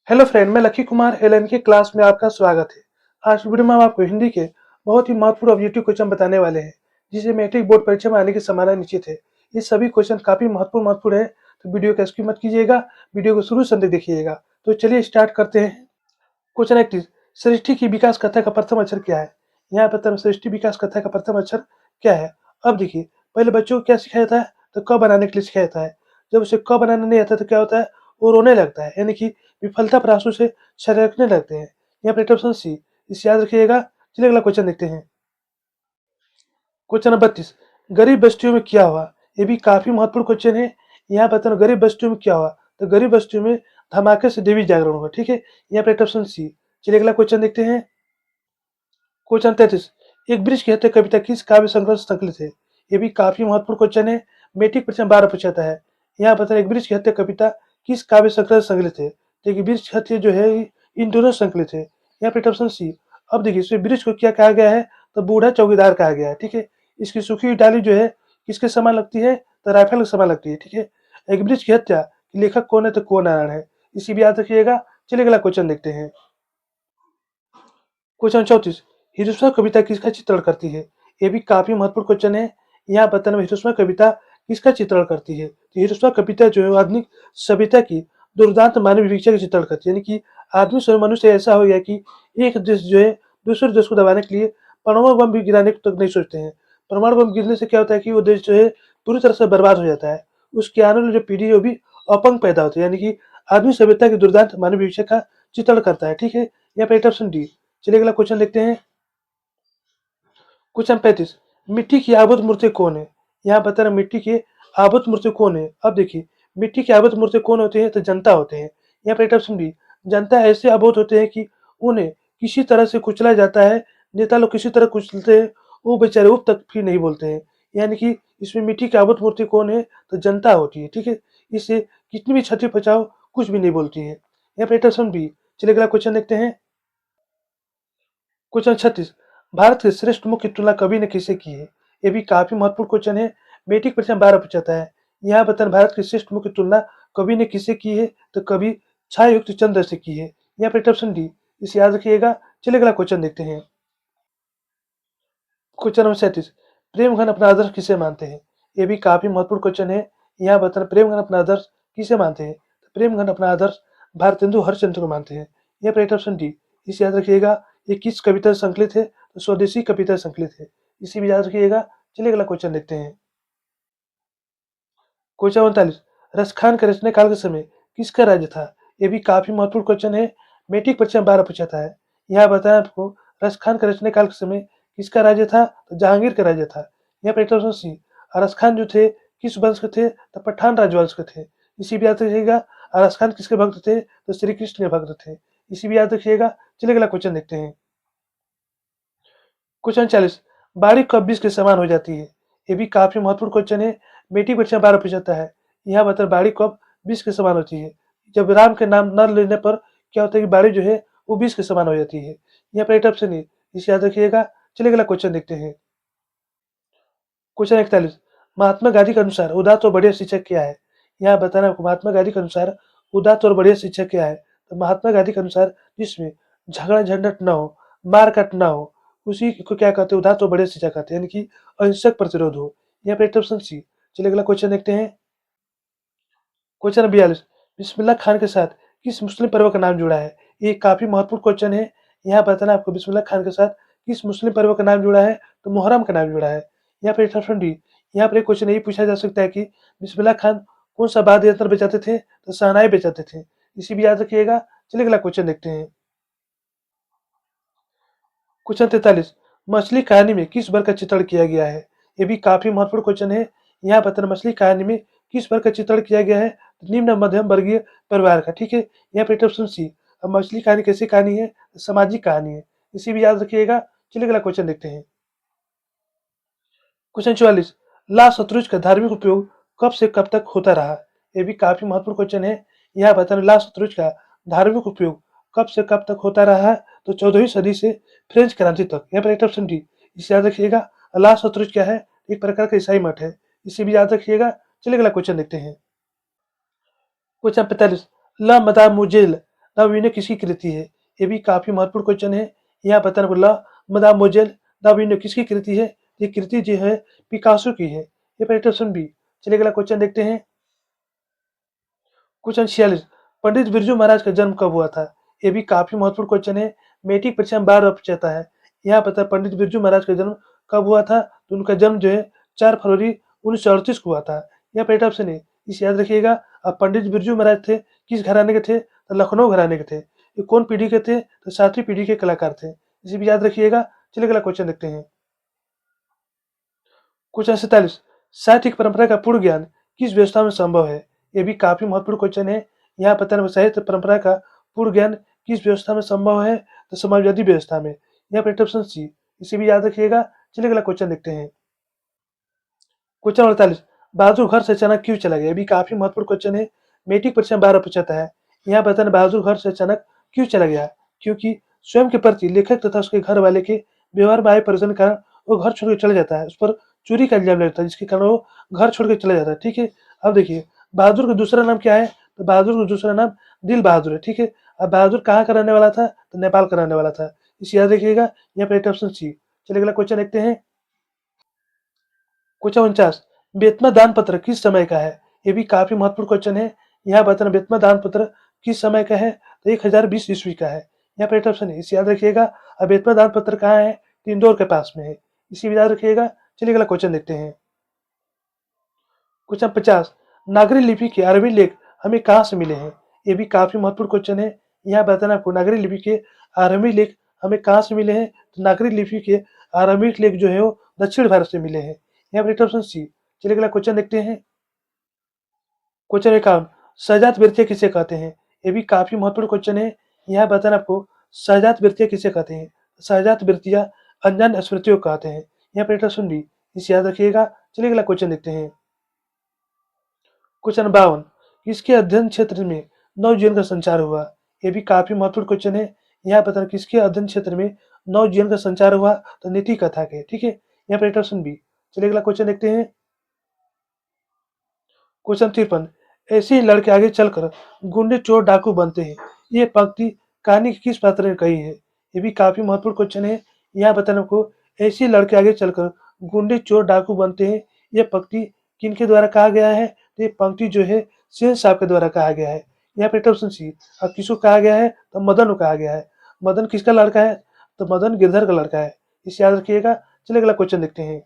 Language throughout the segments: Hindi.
हेलो फ्रेंड, मैं लकी कुमार एलएन की क्लास में आपका स्वागत है। आज वीडियो में हम आपको हिंदी के बहुत ही महत्वपूर्ण ऑब्जेक्टिव क्वेश्चन बताने वाले हैं, जिसे मैट्रिक बोर्ड परीक्षा में आने की संभावना निश्चित है। ये सभी क्वेश्चन काफी महत्वपूर्ण है, तो वीडियो को स्किप मत कीजिएगा, वीडियो को शुरू से अंत तक देखिएगा। तो चलिए स्टार्ट करते हैं। क्वेश्चन 31, सृष्टि की विकास कथा का प्रथम अक्षर क्या है? यहाँ पर सृष्टि विकास कथा का प्रथम अक्षर क्या है? अब देखिए, पहले बच्चों को क्या सिखाया जाता है? तो क बनाने के लिए सिखाया जाता है। जब उसे क बनाना नहीं आता तो क्या होता है? वो रोने लगता है, यानी कि विफलता पर आंसू से छलकने लगते हैं। यहाँ पर ऑप्शन सी, इसे याद रखिएगा। चलिए अगला क्वेश्चन देखते हैं। क्वेश्चन नंबर 32, गरीब बस्तियों में क्या हुआ? ये भी काफी महत्वपूर्ण क्वेश्चन है। यहाँ बताना गरीब बस्तियों में क्या हुआ? तो गरीब बस्तियों में धमाके से देवी जागरण हुआ। ठीक है, यहाँ पर ऑप्शन सी। चलिए अगला क्वेश्चन देखते हैं। क्वेश्चन 33, एक वृक्ष की हत्या कविता किस काव्य संग्रह से संकलित है? ये भी काफी महत्वपूर्ण क्वेश्चन है। मैट्रिक परीक्षा में 12 पूछा जाता है। यहाँ बताना एक वृक्ष की हत्या कविता किस काव्य संग्रह से संकलित है? देखिए, वृक्ष की हत्या जो है इन दोनों से संकलित है। यहाँ पे ऑप्शन सी। अब देखिए, इसमें वृक्ष को क्या कहा गया है? तो बूढ़ा चौकीदार कहा गया है। ठीक है, इसकी सूखी हुई डाली जो है किसके समान लगती है? तो राइफल के समान लगती है। ठीक है, एक वृक्ष की हत्या लेखक कौन है? तो कुंवर नारायण है। इसी भी याद रखिएगा। चलिए अगला क्वेश्चन देखते हैं। क्वेश्चन 34, हिरोशिमा कविता किसका चित्रण करती है? ये भी काफी महत्वपूर्ण क्वेश्चन है। यहाँ बताना हिरोशिमा कविता किसका चित्रण करती है? तो हिरोशिमा कविता जो है आधुनिक सभ्यता की दुर्दांत मानव विवेचना का चित्रण करती है, यानी कि आदमी स्वयं मनुष्य ऐसा हो गया कि एक देश जो है दूसरे देश को दबाने के लिए परमाणु बम भी गिराने तक नहीं सोचते हैं। परमाणु बम गिरने से क्या होता है कि वो देश जो है पूरी तरह से बर्बाद हो जाता है। उसके आने वाली जो पीढ़ी है वो भी अपंग पैदा होती है, यानी कि आदमी सभ्यता की दुर्दांत मानव विवेचना का चित्रण करता है। ठीक है, यहाँ पे ऑप्शन डी। चलिए अगला क्वेश्चन देखते हैं। क्वेश्चन 35, मिट्टी की आबुद मूर्ति कौन है? यहाँ बता रहा मिट्टी की आबुद मूर्ति कौन है? अब देखिए, मिट्टी की आबुद मूर्ति कौन होते हैं? तो जनता होते हैं। यहाँ पे ऑप्शन बी, जनता ऐसे आबुद होते हैं कि उन्हें किसी तरह से कुचला जाता है, नेता लोग किसी तरह कुचलते हैं, वो बेचारे उप तक भी नहीं बोलते हैं। यानी कि इसमें मिट्टी की आबुद मूर्ति कौन है? तो जनता होती है। ठीक है, इससे कितनी भी क्षति बचाओ कुछ भी नहीं बोलती है। यहाँ पे ऑप्शन बी। चलिए अगला क्वेश्चन देखते हैं। क्वेश्चन 36, भारत के श्रेष्ठ मुख्य तुलना कवि ने किसे की है? ये भी काफी महत्वपूर्ण क्वेश्चन है। मैट्रिक परीक्षा में 12 पूछा जाता है। यहाँ बताना भारत की श्रेष्ठ मुख्य तुलना कवि ने किसे की है? तो कवि छायायुक्त चंद्र से की है। यहाँ पे ऑप्शन डी, इसे याद रखिएगा। चलिए अगला क्वेश्चन देखते हैं। क्वेश्चन नंबर 37, प्रेमघन अपना आदर्श किसे मानते हैं? ये भी काफी महत्वपूर्ण क्वेश्चन है। यहाँ बताना प्रेमघन अपना आदर्श किसे मानते हैं? तो प्रेमघन अपना आदर्श भारतेंदु हरिश्चंद्र को मानते हैं। यहाँ पे ऑप्शन डी, इसे याद रखिएगा। ये किस कविता से संकलित है? तो स्वदेशी कविता से संकलित है। इसे भी याद रखिएगा। चलिए अगला क्वेश्चन देखते हैं। क्वेश्चन 39, रसखान के रचना काल के समय किसका राज्य था? ये भी काफी महत्वपूर्ण क्वेश्चन है। मैट्रिक परीक्षा में 12 पूछा जाता है। यहाँ बताया आपको रसखान के रचना काल के समय किसका राज्य था? तो जहांगीर का राज्य था। यहाँ पे ऑप्शन सी, अरस खान जो थे किस वंश के थे? तो पठान राजवंश के थे। इसी भी याद रखिएगा। अरस खान किसके भक्त थे? तो श्री कृष्ण के भक्त थे। इसी भी याद रखिएगा। चलिए अगला क्वेश्चन देखते हैं। क्वेश्चन 40, बाड़ी कब 20 के समान हो जाती है? ये भी काफी महत्वपूर्ण क्वेश्चन है। मैट्रिक परीक्षा में 12 पूछा जाता है। यहाँ बता बाड़ी कब 20 के समान होती है? जब राम के नाम न लेने पर क्या होता है कि बाड़ी जो है वो 20 के समान हो जाती है। यहाँ पर ऑप्शन नहीं, इसे याद रखिएगा। चलिए अगला क्वेश्चन देखते हैं। क्वेश्चन 41, महात्मा गांधी के अनुसार उदात्त और बढ़िया शिक्षक क्या है? यहाँ बताना आपको महात्मा गांधी के अनुसार उदात्त और बढ़िया शिक्षक क्या है? तो महात्मा गांधी के अनुसार जिसमें झगड़ा झंझट न हो, मार काट ना हो, उसी को क्या कहते हैं? उदात्त और बढ़िया शिक्षक कहते हैं, यानी कि अहिंसक प्रतिरोध हो। यहाँ पे ऑप्शन सी। चलिए अगला क्वेश्चन देखते हैं। क्वेश्चन नंबर 42, बिस्मिल्लाह खान के साथ किस मुस्लिम पर्व का नाम जुड़ा है? ये काफी महत्वपूर्ण क्वेश्चन है। यहाँ बताना आपको बिस्मिल्लाह खान के साथ किस मुस्लिम पर्व का नाम जुड़ा है? तो मुहर्रम का नाम जुड़ा है। यहाँ पे ऑप्शन डी। यहाँ पर एक क्वेश्चन यही पूछा जा सकता है कि बिस्मिल्लाह खान कौन सा वाद्य यंत्र बजाते थे? तो शहनाई बजाते थे। इसी भी याद रखिएगा। चलिए अगला क्वेश्चन देखते हैं। क्वेश्चन 43, मछली कहानी में किस वर्ग का चित्रण किया गया है? ये भी काफी महत्वपूर्ण क्वेश्चन है। यहाँ बताना मछली कहानी में किस वर्ग का चित्रण किया गया है? तो निम्न मध्यम वर्गीय परिवार का। ठीक है, यहाँ पे ऑप्शन सी। अब मछली कहानी कैसी कहानी है? सामाजिक कहानी है। इसी भी याद रखिएगा। चलिए अगला क्वेश्चन देखते हैं। क्वेश्चन 44, ला शतरुंज का धार्मिक उपयोग कब से कब तक होता रहा? ये भी काफी महत्वपूर्ण क्वेश्चन है। यहाँ बताना ला शतरुंज का धार्मिक उपयोग कब से कब तक होता रहा है? तो 14वीं सदी से फ्रेंच क्रांति तक। यहाँ पर ऑप्शन डी, इसे याद रखिएगा। ला शतरुंज क्या है? एक प्रकार का ईसाई मठ है। इसे भी याद रखिएगा। चलिए अगला क्वेश्चन देखते हैं। क्वेश्चन 45, ला मदा मुजेल द किसकी कृति है? ये भी काफी महत्वपूर्ण क्वेश्चन है। यहाँ बताना बोला मदामोजेल द किसकी कृति है? ये कृति जो है पिकासो की है। ये पहले ऑप्शन बी। चलिए अगला क्वेश्चन देखते हैं। क्वेश्चन 46 पंडित बिरजू महाराज का जन्म कब हुआ था? ये भी काफी महत्वपूर्ण क्वेश्चन है। मैट्रिक परीक्षा में बार पूछा है। यहाँ पता है पंडित बिरजू महाराज का जन्म कब हुआ था? तो उनका जन्म जो है 4 फरवरी 1938 को हुआ था। यहाँ पहला ऑप्शन है, इसे याद रखिएगा। अब पंडित बिरजू महाराज थे किस घराने के थे? तो लखनऊ घराने के थे। ये कौन पीढ़ी के थे? तो 7वीं पीढ़ी के कलाकार थे। इसे भी याद रखिएगा। चलिए अगला क्वेश्चन देखते हैं। क्वेश्चन 47 साहित्य की परंपरा का पूर्ण ज्ञान किस व्यवस्था में संभव है? ये भी काफी महत्वपूर्ण क्वेश्चन है। यहाँ पता है साहित्य परंपरा का पूर्ण ज्ञान किस व्यवस्था में संभव है? तो समाजवादी व्यवस्था में। यहाँ पर ऑप्शन सी। इसे भी याद रखिएगा। चलिए अगला क्वेश्चन देखते हैं। क्वेश्चन 48 बहादुर घर से अचानक क्यों चला गया? ये भी काफी महत्वपूर्ण क्वेश्चन है। मैट्रिक परीक्षा में 12 पूछा है। यहाँ बताना बहादुर घर से अचानक क्यों चला गया? क्योंकि स्वयं के प्रति लेखक तथा उसके घर वाले के व्यवहार में आए परिवर्तन के कारण वो घर छोड़ के चला जाता है। उस पर चोरी का इल्जाम लगता है, जिसके कारण वो घर छोड़ के चला जाता है। ठीक है, अब देखिए बहादुर का दूसरा नाम क्या है? तो बहादुर का दूसरा नाम दिल बहादुर है। ठीक है, अब बहादुर कहाँ का रहने वाला था? तो नेपाल का रहने वाला था। इसे याद रखिएगा। यहाँ पर ऑप्शन सी। चलिए अगला क्वेश्चन देखते हैं। क्वेश्चन 49 बेतमा दान पत्र किस समय का है? ये भी काफी महत्वपूर्ण क्वेश्चन है। यहाँ बताना बेतमा दान पत्र किस समय का है? तो 1020 ईस्वी का है। यहाँ पर ऑप्शन है, इसे याद रखिएगा। अब बेतमा दान पत्र कहाँ है? तो इंदौर के पास में है। इसे भी याद रखिएगा। चलिए अगला क्वेश्चन देखते हैं। क्वेश्चन 50 नागरी लिपि के अरबी लेख हमें कहाँ से मिले हैं? ये भी काफी महत्वपूर्ण क्वेश्चन है। यहाँ बताना आपको नागरी लिपि के आरंभी लेख हमें कहाँ से मिले हैं? तो नागरी लिपि के आरंभिक लेख जो है वो दक्षिण भारत से मिले हैं। यहाँ पर ऑप्शन सी। चलिए अगला क्वेश्चन देखते हैं। क्वेश्चन 51 सहजात वृत्तियां किसे कहते हैं? ये भी काफी महत्वपूर्ण क्वेश्चन है। यहाँ बताना आपको सहजात वृत्तियां किसे कहते हैं? सहजात वृत्तियां अनजान स्मृतियों को कहते हैं। यहाँ पर ऑप्शन बी। इसे याद रखिएगा। चलिए अगला क्वेश्चन देखते हैं। क्वेश्चन 52 किसके अध्ययन क्षेत्र में नवजीवन का संचार हुआ? ये भी काफी महत्वपूर्ण क्वेश्चन है। यहाँ बताना किसके अध्ययन क्षेत्र में नवजीवन का संचार हुआ? तो नीति कथा के। ठीक है, यहाँ पर ऑप्शन बी। चलिए अगला क्वेश्चन देखते हैं। क्वेश्चन 53 ऐसे ही लड़के आगे चलकर गुंडे चोर डाकू बनते हैं। ये पंक्ति कहानी के किस पात्र ने कही है? ये भी काफी महत्वपूर्ण क्वेश्चन है। यहाँ बताना आपको ऐसे ही लड़के आगे चलकर गुंडे चोर डाकू बनते हैं। ये पंक्ति किनके द्वारा कहा गया है? तो ये पंक्ति जो है सेन साहब के द्वारा कहा गया है। यहाँ पे ऑप्शन सी। अब किसको कहा गया है? तो मदन को कहा गया है। मदन किसका लड़का है? तो मदन गिरधर का लड़का है। इसे याद रखिएगा। चलिए अगला क्वेश्चन देखते हैं।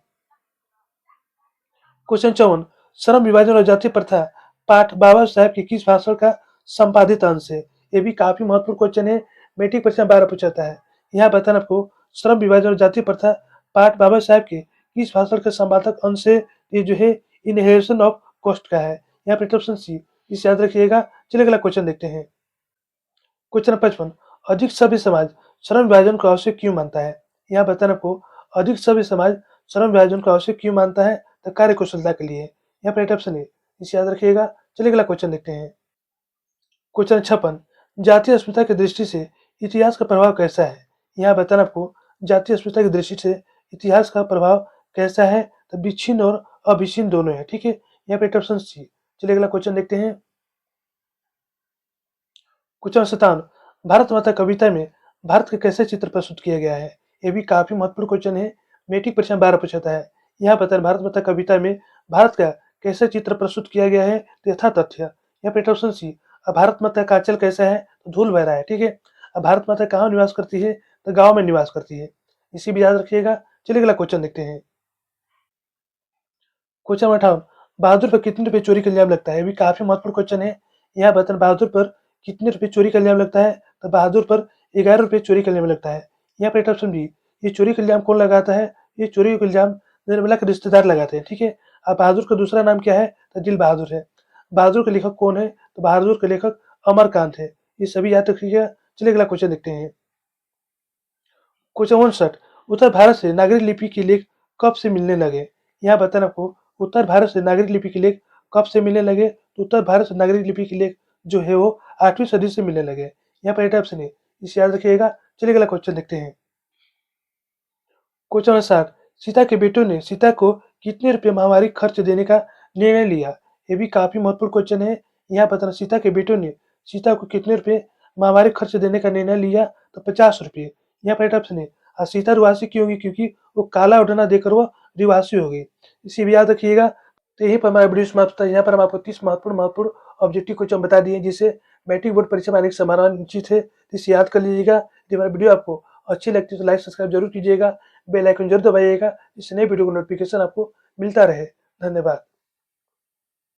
क्वेश्चन 54 श्रम विभाजन और जाति प्रथा पाठ बाबा साहेब के किस भाषण का संपादित अंश है? ये भी काफी महत्वपूर्ण क्वेश्चन है। मैट्रिक परीक्षा 12 पूछा है। यहाँ बताना आपको श्रम विभाजन और जाति प्रथा पाठ बाबा साहेब के किस भाषण का संपादक अंश है? ये जो है इनहेरिटेशन ऑफ कॉस्ट का है। यहाँ पे ऑप्शन सी। इसे याद रखिएगा। चलिए अगला क्वेश्चन देखते हैं। क्वेश्चन 55 अधिक सभ्य समाज श्रम विभाजन को आवश्यक क्यों मानता है? यहाँ बताना आपको अधिक सभ्य समाज श्रम विभाजन को आवश्यक क्यों मानता है? तो कार्य कुशलता के लिए। यहाँ पर ऑप्शन है, इसे याद रखिएगा। चलिए अगला क्वेश्चन देखते हैं। क्वेश्चन 56 जातीय अस्मिता की दृष्टि से इतिहास का प्रभाव कैसा है? यहाँ बताना आपको जातीय अस्मिता की दृष्टि से इतिहास का प्रभाव कैसा है? तो विच्छिन्न और अविच्छिन्न दोनों है। ठीक है, यहाँ पे ऑप्शन सी। चलिए अगला क्वेश्चन देखते हैं। क्वेश्चन 57 भारत माता कविता में भारत का कैसे चित्र प्रस्तुत किया गया है? ये भी काफी महत्वपूर्ण क्वेश्चन है। मैट्रिक परीक्षा में 12 पूछा है। यहाँ पता है भारत माता कविता में भारत का कैसे चित्र प्रस्तुत किया गया है? तो यथा तथ्य। यहाँ पे ऑप्शन सी। अब भारत माता का आंचल कैसा है? तो धूल बह रहा है। ठीक है, अब भारत माता कहाँ निवास करती है? तो गाँव में निवास करती है। इसी भी याद रखिएगा। चलिए अगला क्वेश्चन देखते हैं। क्वेश्चन 58 बहादुर पर कितने रुपए चोरी का इल्जाम लगता है? ये भी काफी महत्वपूर्ण क्वेश्चन है। यहाँ बताना बहादुर पर कितने रुपए चोरी का इल्जाम लगता है? तो बहादुर पर 11 रुपए चोरी का इल्जाम लगता है। यहाँ पे ऑप्शन बी। ये चोरी का इल्जाम कौन लगाता है? ये चोरी का इल्जाम निर्मला के रिश्तेदार लगाते हैं। ठीक है, अब बहादुर का दूसरा नाम क्या है? तो दिल बहादुर है। बहादुर के लेखक कौन है? तो बहादुर के लेखक अमरकांत है। ये सभी याद रखिएगा। चलिए अगला क्वेश्चन देखते हैं। क्वेश्चन 59 उत्तर भारत से नागरिक लिपि के लेख कब से मिलने लगे? यहाँ बताना आपको उत्तर भारत से नागरिक लिपि के लेख कब से मिलने लगे? तो उत्तर भारत से नागरिक लिपि के लेख जो है वो 8वीं सदी से मिलने लगे। यहाँ पर ऑप्शन है, इसे याद रखिएगा। चलिए अगला क्वेश्चन देखते हैं। क्वेश्चन 60 सीता के बेटों ने सीता को कितने रुपए महामारी खर्च देने का निर्णय लिया? ये भी काफी महत्वपूर्ण क्वेश्चन है। यहाँ बताना सीता के बेटों ने सीता को कितने रुपए माहवारी खर्च देने का निर्णय लिया तो 50 रुपये। यहाँ पर ऑप्शन है। और सीता रुआसी क्यों होगी? क्योंकि वो काला ओढ़ना देकर वो रिवासी हो गई। इसे भी याद रखिएगा। तो यहीं पर हमारा वीडियो समाप्त होता है। यहाँ पर हम आपको 30 महत्वपूर्ण ऑब्जेक्टिव क्वेश्चन बता दिए, जिसे मैट्रिक बोर्ड परीक्षा में आने की संभावना निश्चित है। इसे याद कर लीजिएगा। यदि हमारा वीडियो आपको अच्छी लगती है तो लाइक सब्सक्राइब जरूर कीजिएगा। बेल आइकन जरूर दबाइएगा, इससे नए वीडियो का नोटिफिकेशन आपको मिलता रहे। धन्यवाद।